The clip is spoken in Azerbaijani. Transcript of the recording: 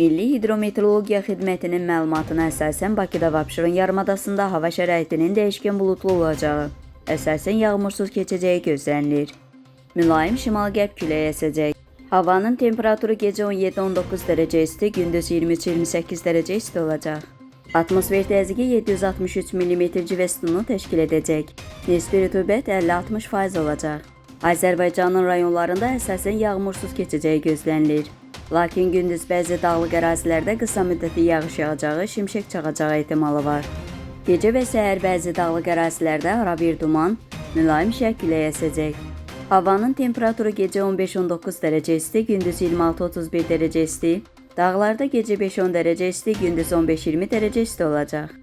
Milli Hidrometeorologiya Xidmətinin məlumatına əsasən Bakıda və Abşeron yarımadasında hava şəraitinin dəyişkən buludlu olacağı, əsasən yağmursuz keçəcəyi gözlənilir. Mülayim şimal-qərb küləyi əsəcək. Havanın temperaturu gecə 17-19 dərəcə isti, gündüz 23-28 dərəcə isti olacaq. Atmosfer təzyiqi 763 mm civə sütunu təşkil edəcək. Nisbi rütubət 50-60% olacaq. Azərbaycanın rayonlarında əsasən yağmursuz keçəcəyi gözlənilir. Lakin gündüz bəzi dağlıq ərazilərdə qısa müddətli yağış yağacağı, şimşək çaxacağı ehtimalı var. Gecə və səhər bəzi dağlıq ərazilərdə arabir duman, mülayim şərq küləyi əsəcək. Havanın temperaturu gecə 15-19 dərəcə isti, gündüz 26-31 dərəcə isti, dağlarda gecə 5-10 dərəcə isti, gündüz 15-20 dərəcə isti olacaq.